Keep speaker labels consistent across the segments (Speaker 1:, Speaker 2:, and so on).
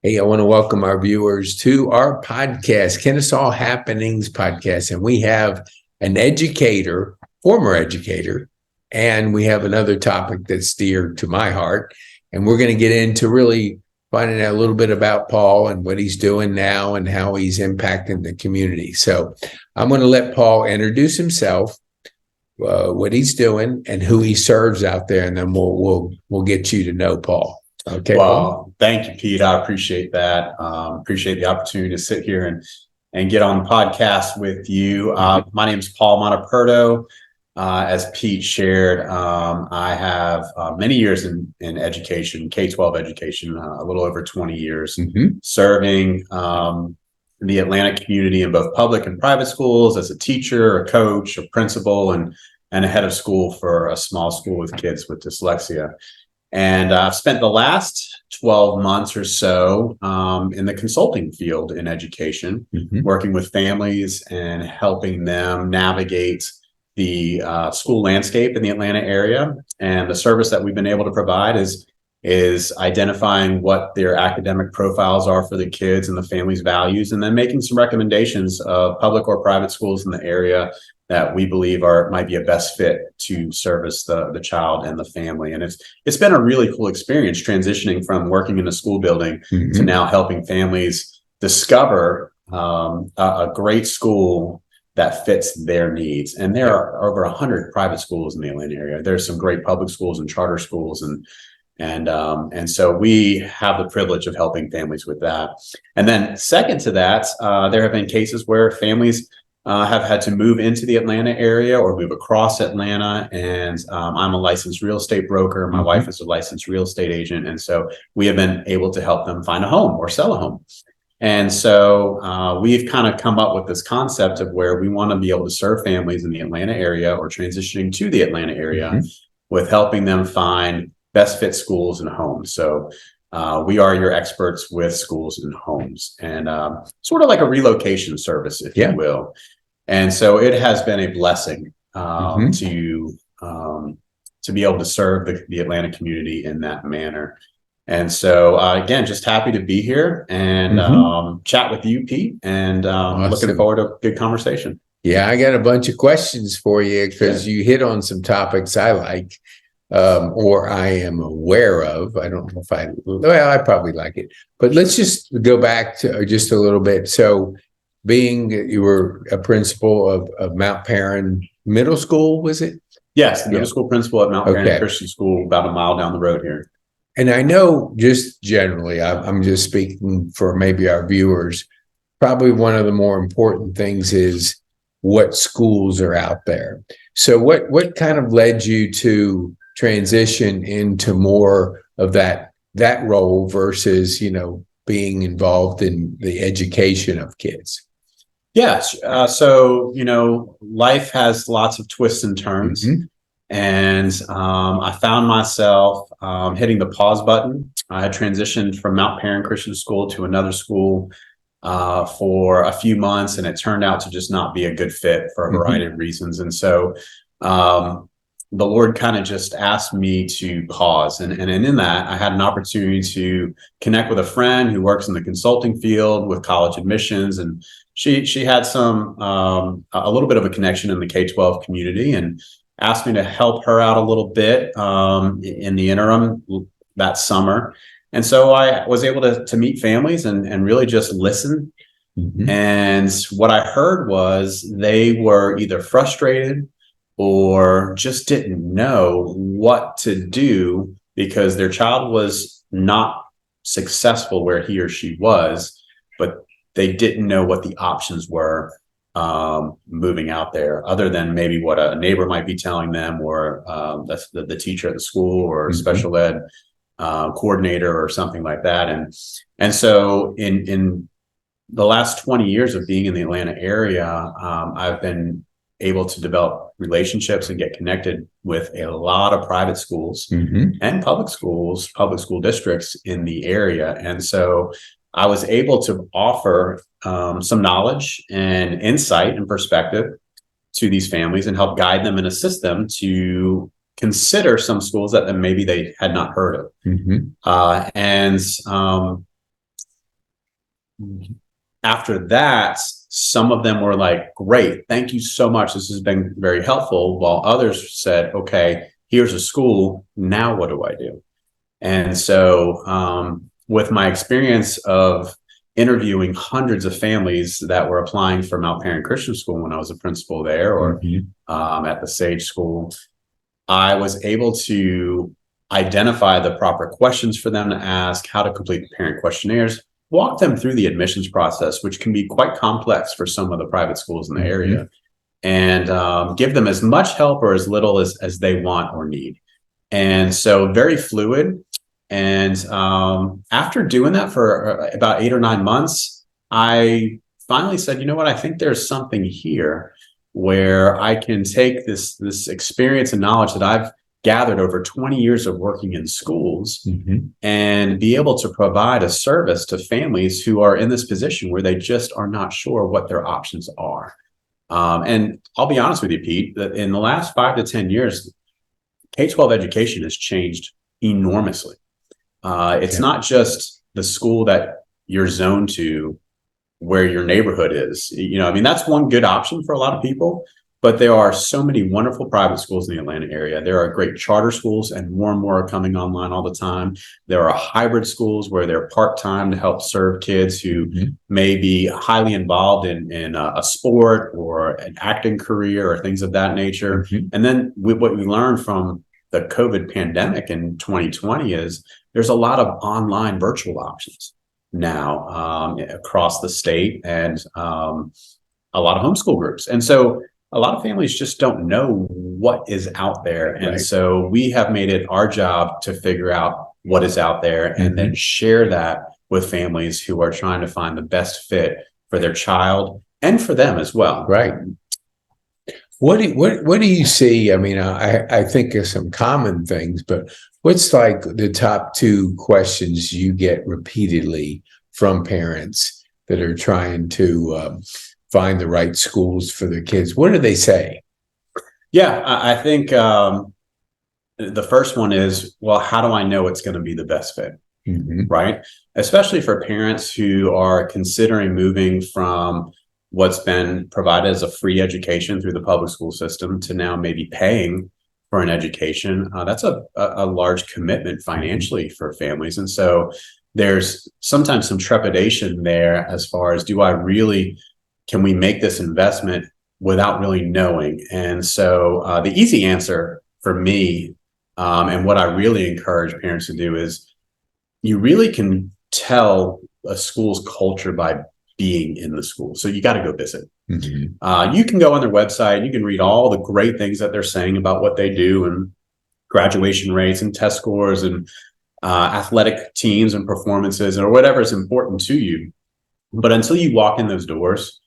Speaker 1: Hey, I want to welcome our viewers to our podcast, Kennesaw Happenings Podcast. And we have an educator, former educator, and we have another topic that's dear to my heart. And we're going to get into really finding out a little bit about Paul and what he's doing now and how he's impacting the community. So I'm going to let Paul introduce himself, what he's doing, and who he serves out there, and then we'll get you to know Paul. Okay.
Speaker 2: Well, thank you, Pete. I appreciate that. Appreciate the opportunity to sit here and get on the podcast with you. My name is Paul Montaperto. As Pete shared, I have many years in education, K-12 education, a little over 20 years, serving the Atlanta community in both public and private schools as a teacher, a coach, a principal, and a head of school for a small school with kids with dyslexia. And I've spent the last 12 months or so in the consulting field in education, working with families and helping them navigate the school landscape in the Atlanta area. And the service that we've been able to provide is identifying what their academic profiles are for the kids and the family's values, and then making some recommendations of public or private schools in the area that we believe might be a best fit to service the child and the family. And it's been a really cool experience transitioning from working in a school building to now helping families discover a great school that fits their needs. And there are over 100 private schools in the Atlanta area. There's some great public schools and charter schools, and so we have the privilege of helping families with that. And then second to that, there have been cases where families have had to move into the Atlanta area or move across Atlanta. And I'm a licensed real estate broker. My wife is a licensed real estate agent. And so we have been able to help them find a home or sell a home. And so we've kind of come up with this concept of where we want to be able to serve families in the Atlanta area or transitioning to the Atlanta area with helping them find best fit schools and homes. So we are your experts with schools and homes, and sort of like a relocation service, if you will. And so it has been a blessing to be able to serve the Atlanta community in that manner. And so, again, just happy to be here and chat with you, Pete, and looking forward to a good conversation.
Speaker 1: Yeah, I got a bunch of questions for you because you hit on some topics I like or I am aware of. I don't know if I probably like it. But let's just go back to just a little bit. So being that you were a principal of Mount Perrin Middle School, was it?
Speaker 2: Yes, the middle school principal at Mount Perrin Christian School, about a mile down the road here.
Speaker 1: And I know just generally, I'm just speaking for maybe our viewers, probably one of the more important things is what schools are out there. So what kind of led you to transition into more of that role versus, being involved in the education of kids?
Speaker 2: Yes. So, life has lots of twists and turns. And I found myself hitting the pause button. I had transitioned from Mount Perrin Christian School to another school for a few months, and it turned out to just not be a good fit for a variety of reasons. And so the Lord kind of just asked me to pause. And in that, I had an opportunity to connect with a friend who works in the consulting field with college admissions. And she had a little bit of a connection in the K-12 community, and asked me to help her out a little bit in the interim that summer. And so I was able to meet families and really just listen. And what I heard was they were either frustrated or just didn't know what to do because their child was not successful where he or she was, but they didn't know what the options were moving out there, other than maybe what a neighbor might be telling them, or the teacher at the school, or special ed coordinator, or something like that. And so in the last 20 years of being in the Atlanta area, I've been able to develop relationships and get connected with a lot of private schools and public school districts in the area. And so I was able to offer some knowledge and insight and perspective to these families and help guide them and assist them to consider some schools that maybe they had not heard of. After that, some of them were like, great, thank you so much. This has been very helpful. While others said, okay, here's a school. Now what do I do? And so with my experience of interviewing hundreds of families that were applying for Mount Perrin Christian School when I was a principal there, or at the Sage School, I was able to identify the proper questions for them to ask, how to complete the parent questionnaires, walk them through the admissions process, which can be quite complex for some of the private schools in the area, and give them as much help or as little as they want or need. And so very fluid. And after doing that for about 8 or 9 months, I finally said, you know what, I think there's something here where I can take this experience and knowledge that I've gathered over 20 years of working in schools and be able to provide a service to families who are in this position where they just are not sure what their options are. And I'll be honest with you, Pete, that in the last 5 to 10 years, K-12 education has changed enormously. It's not just the school that you're zoned to where your neighborhood is. I mean, that's one good option for a lot of people, but there are so many wonderful private schools in the Atlanta area. There are great charter schools, and more are coming online all the time. There are hybrid schools where they're part-time to help serve kids who may be highly involved in a sport or an acting career or things of that nature. And then what we learned from the COVID pandemic in 2020 is there's a lot of online virtual options now across the state, and a lot of homeschool groups. And so a lot of families just don't know what is out there. And so we have made it our job to figure out what is out there and then share that with families who are trying to find the best fit for their child and for them as well.
Speaker 1: Right. What do you see? I mean, I think of some common things, but what's like the top 2 questions you get repeatedly from parents that are trying to find the right schools for their kids? What do they say?
Speaker 2: Yeah, I think the first one is, well, how do I know it's going to be the best fit? Right? Especially for parents who are considering moving from what's been provided as a free education through the public school system to now maybe paying for an education. That's a large commitment financially for families. And so there's sometimes some trepidation there as far as, can we make this investment without really knowing? And so the easy answer for me, and what I really encourage parents to do, is you really can tell a school's culture by being in the school. So you got to go visit. You can go on their website, you can read all the great things that they're saying about what they do, and graduation rates and test scores and athletic teams and performances, or whatever is important to you. But until you walk in those doors,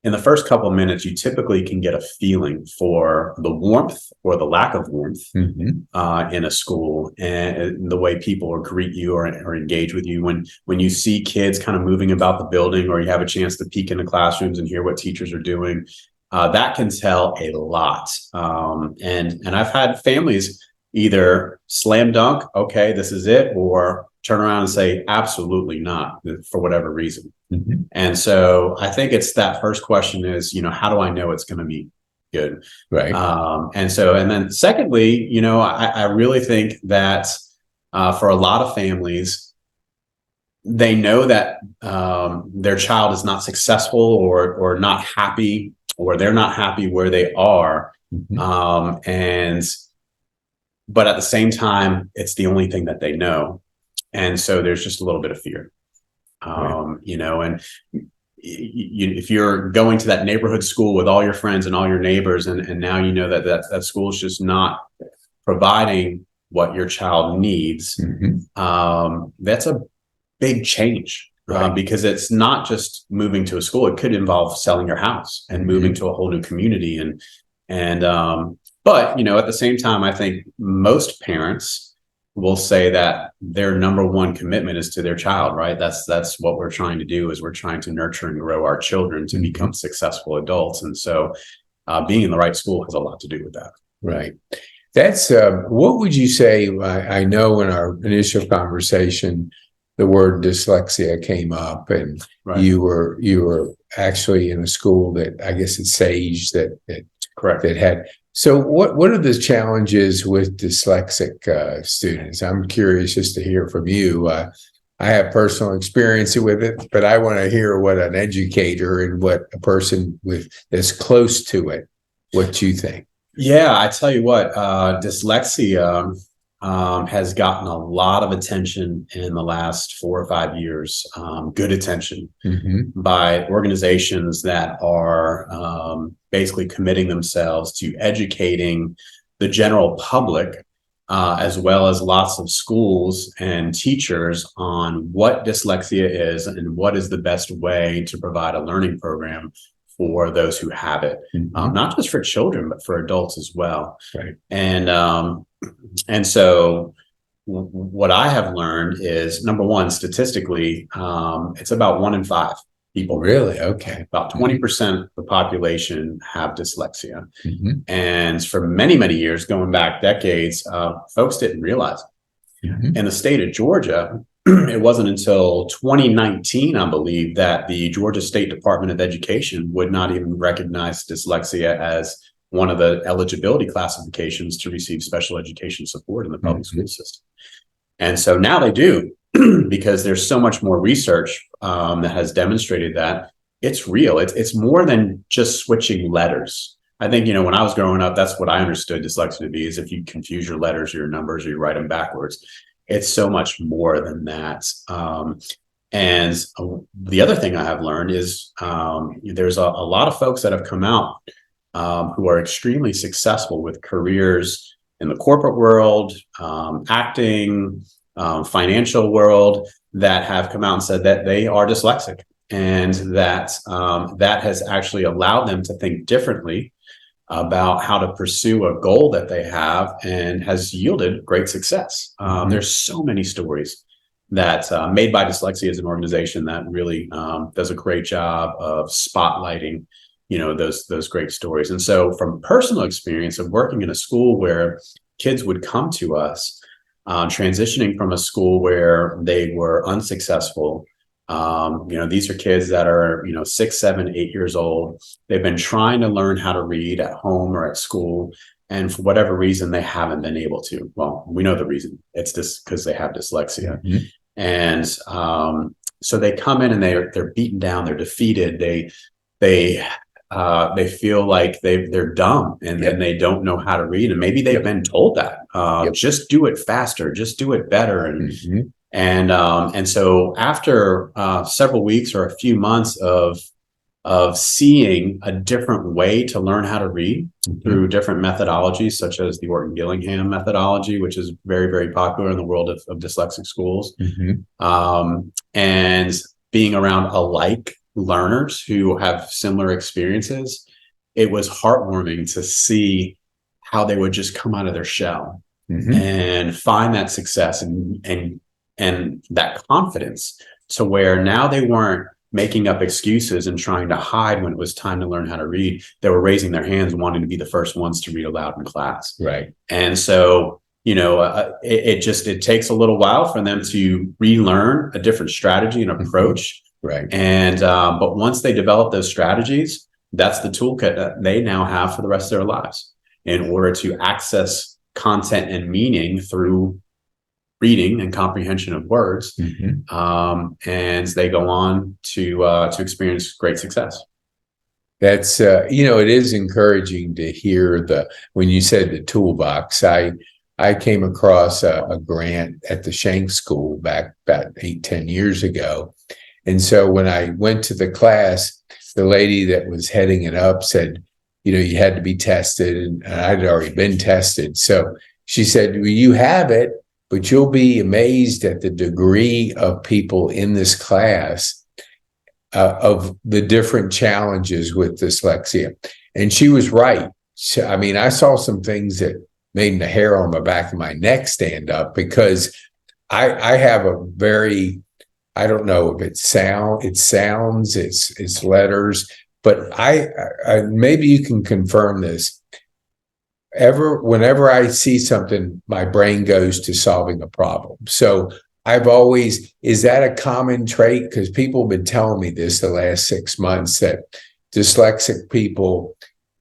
Speaker 2: in the first couple of minutes, you typically can get a feeling for the warmth or the lack of warmth in a school, and the way people greet you or engage with you. When you see kids kind of moving about the building, or you have a chance to peek into classrooms and hear what teachers are doing, that can tell a lot. And I've had families either slam dunk, okay, this is it, or turn around and say, absolutely not, for whatever reason. And so I think it's that first question is, how do I know it's going to be good?
Speaker 1: Right.
Speaker 2: And then secondly, I really think that for a lot of families, they know that their child is not successful or not happy, or they're not happy where they are. But at the same time, it's the only thing that they know. And so there's just a little bit of fear, and if you're going to that neighborhood school with all your friends and all your neighbors, and now you know that school is just not providing what your child needs, that's a big change, because it's not just moving to a school. It could involve selling your house and moving to a whole new community. But at the same time, I think most parents will say that their number one commitment is to their child, right? That's what we're trying to do, is we're trying to nurture and grow our children to become successful adults. And so being in the right school has a lot to do with that.
Speaker 1: Right. That's what would you say? I know in our initial conversation, the word dyslexia came up, and
Speaker 2: Right.
Speaker 1: you were actually in a school that I guess it's Sage that
Speaker 2: Correct.
Speaker 1: that had. So what are the challenges with dyslexic students? I'm curious just to hear from you. I have personal experience with it, but I want to hear what an educator and what a person with that's close to it, what you think.
Speaker 2: Yeah, I tell you what, dyslexia has gotten a lot of attention in the last 4 or 5 years, good attention by organizations that are basically committing themselves to educating the general public, as well as lots of schools and teachers on what dyslexia is and what is the best way to provide a learning program for those who have it, not just for children, but for adults as well.
Speaker 1: Right.
Speaker 2: And so what I have learned is, number one, statistically, it's about 1 in 5 people.
Speaker 1: Really? Okay.
Speaker 2: About 20% of the population have dyslexia. And for many, many years, going back decades, folks didn't realize it. In the state of Georgia, it wasn't until 2019, I believe, that the Georgia State Department of Education would not even recognize dyslexia as one of the eligibility classifications to receive special education support in the public school system. And so now they do, because there's so much more research that has demonstrated that it's real. It's more than just switching letters. I think, when I was growing up, that's what I understood dyslexia to be, is if you confuse your letters or your numbers or you write them backwards. It's so much more than that. And the other thing I have learned is there's a lot of folks that have come out who are extremely successful with careers in the corporate world, acting, financial world, that have come out and said that they are dyslexic, and that that has actually allowed them to think differently about how to pursue a goal that they have, and has yielded great success. There's so many stories that Made by Dyslexia is an organization that really does a great job of spotlighting, those great stories. And so from personal experience of working in a school where kids would come to us, transitioning from a school where they were unsuccessful, these are kids that are, 6, 7, 8 years old. They've been trying to learn how to read at home or at school, and for whatever reason, they haven't been able to. Well, we know the reason. It's just because they have dyslexia. And so they come in and they're beaten down, they're defeated, they feel like they're dumb, and then they don't know how to read, and maybe they've been told that just do it faster, just do it better, and so after several weeks or a few months of seeing a different way to learn how to read through different methodologies, such as the Orton-Gillingham methodology, which is very, very popular in the world of dyslexic schools, and being around alike learners who have similar experiences, it was heartwarming to see how they would just come out of their shell and find that success and that confidence, to where now they weren't making up excuses and trying to hide when it was time to learn how to read. They were raising their hands, wanting to be the first ones to read aloud in class. Right. And so, it takes a little while for them to relearn a different strategy and approach. Right. And but once they develop those strategies, that's the toolkit that they now have for the rest of their lives in order to access content and meaning through reading and comprehension of words. And they go on to experience great success.
Speaker 1: That's it is encouraging to hear when you said the toolbox. I came across a grant at the Shank School back about 8-10 years ago. And so when I went to the class, the lady that was heading it up said, you had to be tested, and I'd already been tested. So she said, well, you have it, but you'll be amazed at the degree of people in this class of the different challenges with dyslexia. And she was right. So, I saw some things that made the hair on the back of my neck stand up, because I have a very, I don't know if it's sounds, it's letters, but I maybe you can confirm this. Whenever I see something, my brain goes to solving a problem. So is that a common trait? Because people have been telling me this the last 6 months, that dyslexic people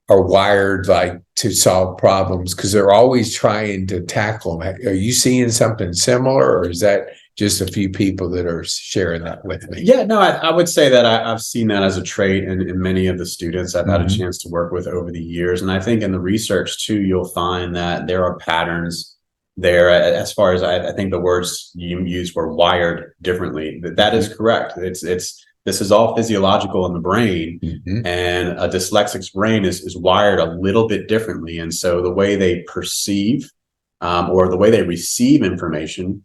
Speaker 1: are wired like to solve problems because they're always trying to tackle them. Are you seeing something similar, or is that just a few people that are sharing that with me?
Speaker 2: Yeah, no, I would say that I've seen that as a trait in many of the students I've had a chance to work with over the years. And I think in the research too, you'll find that there are patterns there. As far as I think the words you used were wired differently. That is correct. This is all physiological in the brain, and a dyslexic's brain is wired a little bit differently. And so the way they perceive or the way they receive information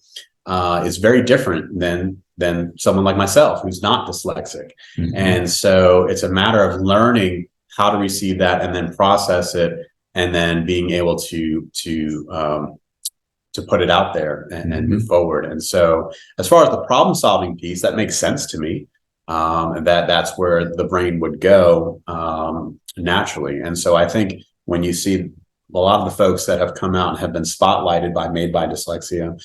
Speaker 2: is very different than someone like myself who's not dyslexic. And so it's a matter of learning how to receive that and then process it, and then being able to put it out there and move forward. And so as far as the problem solving piece, that makes sense to me. And that's where the brain would go naturally. And so I think when you see a lot of the folks that have come out and have been spotlighted by Made by Dyslexia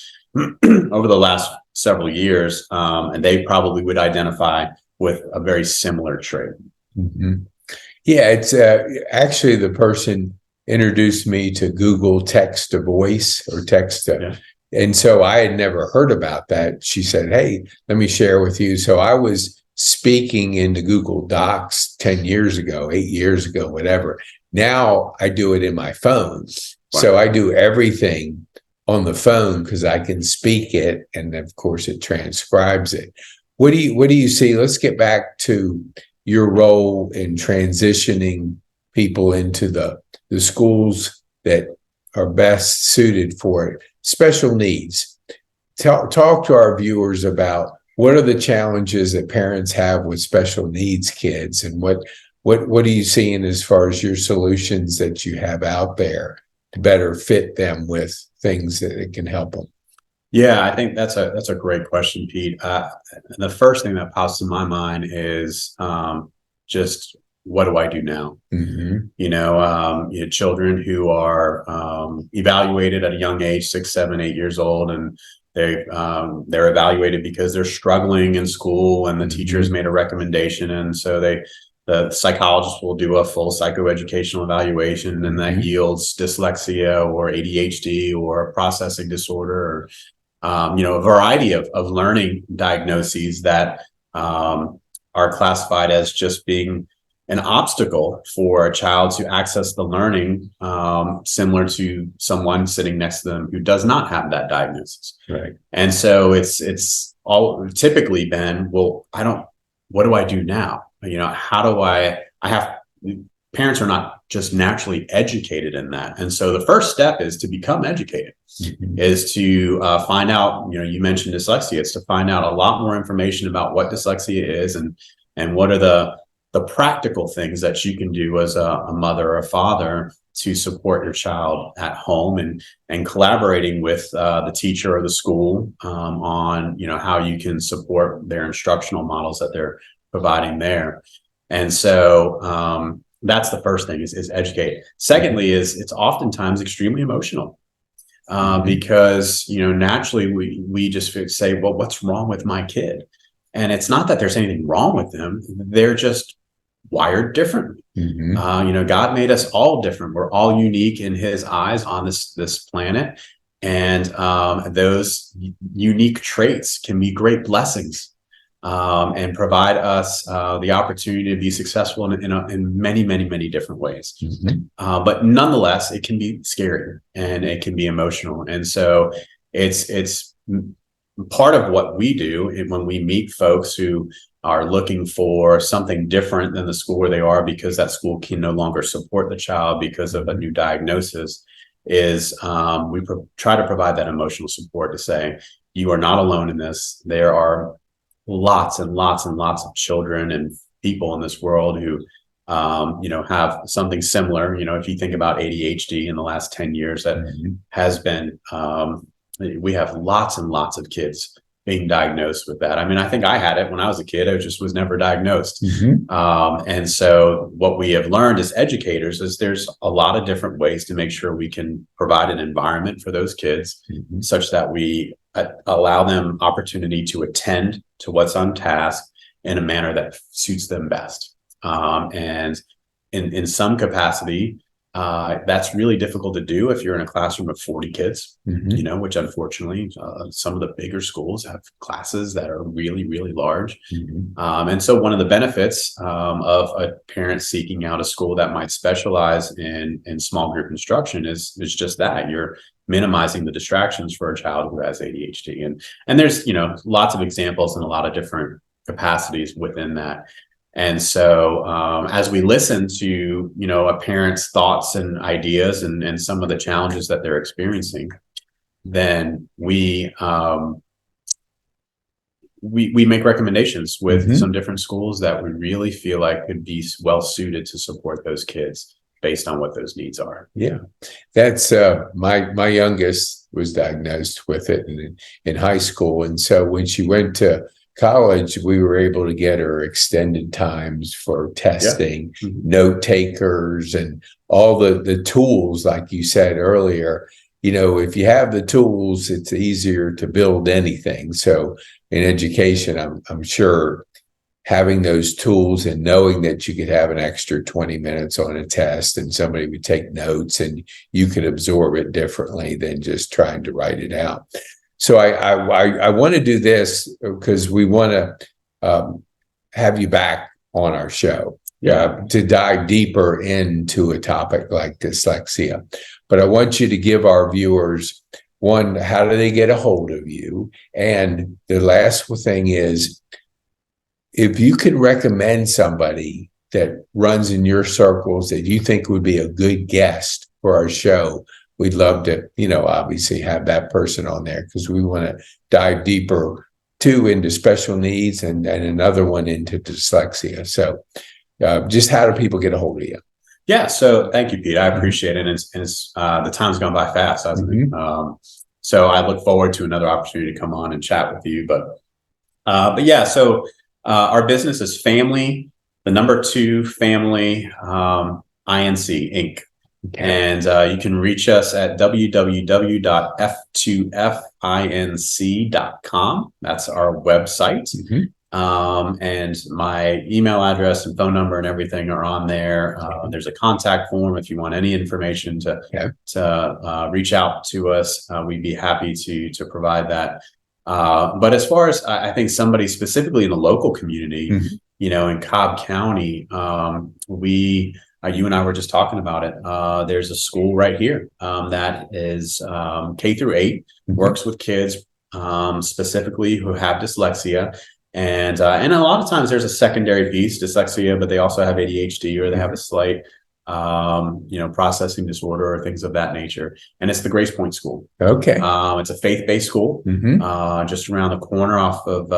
Speaker 2: over the last several years, and they probably would identify with a very similar trait.
Speaker 1: Yeah, it's actually the person introduced me to Google text to voice or text to, and so I had never heard about that. She said, "Hey, let me share with you." So I was speaking into Google Docs 10 years ago, 8 years ago, whatever. Now I do it in my phone. Wow. So I do everything on the phone because I can speak it, and of course it transcribes it. What do you see? Let's get back to your role in transitioning people into the schools that are best suited for it. Special needs. Talk to our viewers about what are the challenges that parents have with special needs kids, and what are you seeing as far as your solutions that you have out there to better fit them with things that can help them?
Speaker 2: Yeah, I think that's a great question, Pete. The first thing that pops in my mind is just what do I do now? You know, children who are evaluated at a young age, 6, 7, 8 years old, and they're evaluated because they're struggling in school, and the teachers made a recommendation, and so the psychologist will do a full psychoeducational evaluation, and that yields dyslexia or ADHD or a processing disorder, or a variety of learning diagnoses that are classified as just being an obstacle for a child to access the learning, similar to someone sitting next to them who does not have that diagnosis.
Speaker 1: Right.
Speaker 2: And so it's all typically been, well, what do I do now? How do parents are not just naturally educated in that. And so the first step is to become educated, is to find out, you mentioned dyslexia, it's to find out a lot more information about what dyslexia is, and what are the practical things that you can do as a mother or a father to support your child at home, and collaborating with the teacher or the school on how you can support their instructional models that they're providing there. And so that's the first thing, is educate. Secondly, it's oftentimes extremely emotional because naturally we just say, well, what's wrong with my kid? And it's not that there's anything wrong with them, they're just wired differently. God made us all different. We're all unique in his eyes on this planet, and those unique traits can be great blessings and provide us the opportunity to be successful in many, many, many different ways. But nonetheless, it can be scary and it can be emotional. And so it's part of what we do when we meet folks who are looking for something different than the school where they are, because that school can no longer support the child because of a new diagnosis, is we try to provide that emotional support to say, you are not alone in this. There are lots and lots and lots of children and people in this world who have something similar. If you think about ADHD in the last 10 years, that has been we have lots and lots of kids being diagnosed with that. I mean, I think I had it when I was a kid. I just was never diagnosed. And so what we have learned as educators is there's a lot of different ways to make sure we can provide an environment for those kids such that we allow them opportunity to attend to what's on task in a manner that suits them best. And in some capacity, that's really difficult to do if you're in a classroom of 40 kids, which unfortunately some of the bigger schools have classes that are really, really large. And so one of the benefits of a parent seeking out a school that might specialize in small group instruction is just that you're minimizing the distractions for a child who has ADHD. And there's, lots of examples in a lot of different capacities within that. And so as we listen to, a parent's thoughts and ideas and some of the challenges that they're experiencing, then we make recommendations with some different schools that we really feel like could be well suited to support those kids based on what those needs are.
Speaker 1: Yeah, that's my youngest was diagnosed with it in high school. And so when she went to college, we were able to get her extended times for testing, note takers, and all the tools, like you said earlier. If you have the tools, it's easier to build anything. So in education, I'm sure having those tools and knowing that you could have an extra 20 minutes on a test and somebody would take notes and you could absorb it differently than just trying to write it out. So I want to do this because we want to have you back on our show to dive deeper into a topic like dyslexia. But I want you to give our viewers, one, how do they get a hold of you? And the last thing is, if you can recommend somebody that runs in your circles that you think would be a good guest for our show, we'd love to, obviously have that person on there because we want to dive deeper, into special needs and another one into dyslexia. So just how do people get a hold of you?
Speaker 2: Yeah. So thank you, Pete. I appreciate it. And it's the time's gone by fast, hasn't it? So I look forward to another opportunity to come on and chat with you. But yeah, so our business is Family, the number 2 Family, Inc. Inc. Okay. And you can reach us at www.f2finc.com. That's our website. And my email address and phone number and everything are on there. There's a contact form if you want any information to reach out to us. We'd be happy to provide that. But as far as I think somebody specifically in the local community, in Cobb County, you and I were just talking about it. There's a school right here that is K through 8, works with kids specifically who have dyslexia. And a lot of times there's a secondary piece, dyslexia, but they also have ADHD or they have a slight, processing disorder or things of that nature. And it's the Grace Point School.
Speaker 1: Okay.
Speaker 2: It's a faith-based school just around the corner off of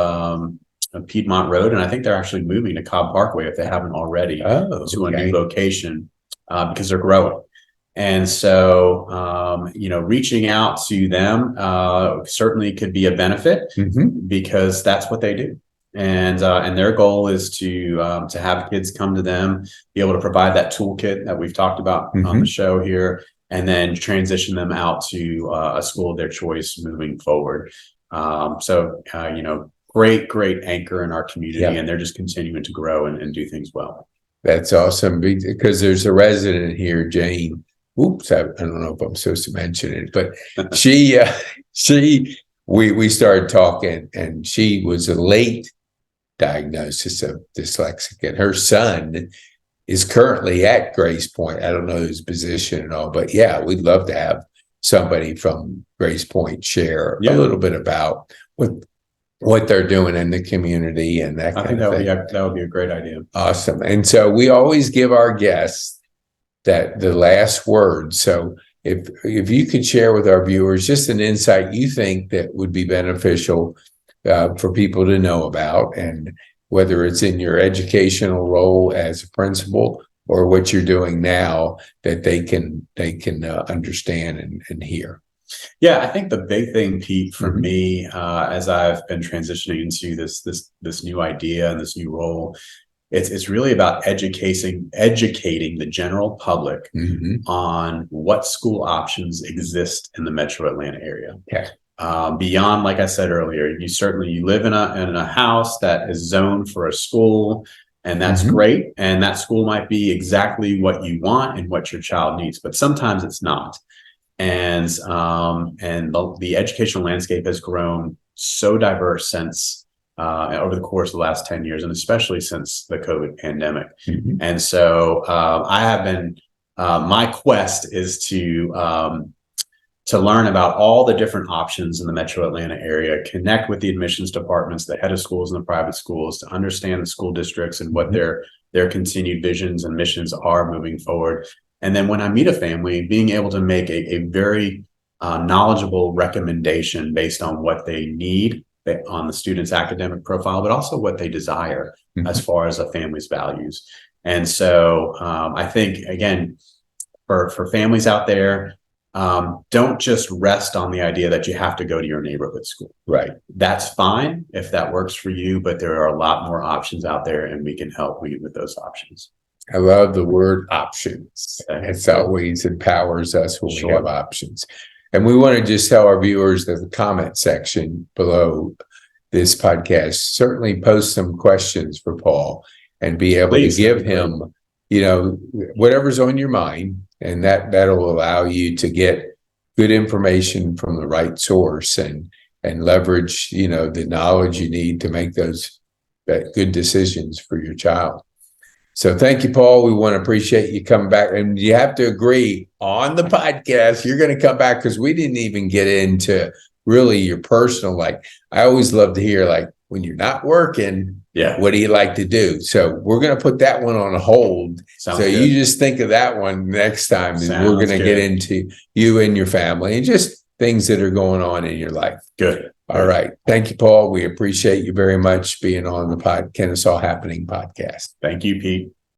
Speaker 2: Piedmont Road. And I think they're actually moving to Cobb Parkway if they haven't already to a new location because they're growing. And so, reaching out to them certainly could be a benefit because that's what they do. And their goal is to have kids come to them, be able to provide that toolkit that we've talked about on the show here, and then transition them out to a school of their choice moving forward. Great anchor in our community, and they're just continuing to grow and do things well.
Speaker 1: That's awesome because there's a resident here, Jane. Oops, I don't know if I'm supposed to mention it, but we started talking, and she was a late diagnosis of dyslexic, and her son is currently at Grace Point. I don't know his position and all, but yeah, we'd love to have somebody from Grace Point share a little bit about what they're doing in the community and that kind of thing.
Speaker 2: That would be a great idea.
Speaker 1: Awesome. And so we always give our guests the last word. So if you could share with our viewers just an insight you think that would be beneficial for people to know about, and whether it's in your educational role as a principal or what you're doing now, that they can understand and hear.
Speaker 2: Yeah, I think the big thing, Pete, for me, as I've been transitioning into this new idea and this new role, it's really about educating the general public on what school options exist in the Metro Atlanta area.
Speaker 1: Okay.
Speaker 2: beyond, like I said earlier, you live in a house that is zoned for a school, and that's great. And that school might be exactly what you want and what your child needs, but sometimes it's not. And the educational landscape has grown so diverse since over the course of the last 10 years, and especially since the COVID pandemic. And so I have been my quest is to learn about all the different options in the metro Atlanta area, connect with the admissions departments, the head of schools and the private schools, to understand the school districts and what their continued visions and missions are moving forward. And then when I meet a family, being able to make a very knowledgeable recommendation based on what they need on the student's academic profile, but also what they desire as far as a family's values. And so I think, again, for families out there, don't just rest on the idea that you have to go to your neighborhood school.
Speaker 1: Right.
Speaker 2: That's fine if that works for you, but there are a lot more options out there, and we can help you with those options.
Speaker 1: I love the word options. It's always empowers us when we have options. And we want to just tell our viewers that the comment section below this podcast, certainly post some questions for Paul and be able to give him, whatever's on your mind. And that'll allow you to get good information from the right source and leverage, the knowledge you need to make those good decisions for your child. So thank you, Paul. We want to appreciate you coming back. And you have to agree on the podcast, you're going to come back, because we didn't even get into really your personal, I always love to hear, when you're not working, what do you like to do? So we're going to put that one on hold. Sounds good. You just think of that one next time, and we're going to get into you and your family and just things that are going on in your life.
Speaker 2: Good.
Speaker 1: All right. Thank you, Paul. We appreciate you very much being on the Kennesaw Happening podcast.
Speaker 2: Thank you, Pete.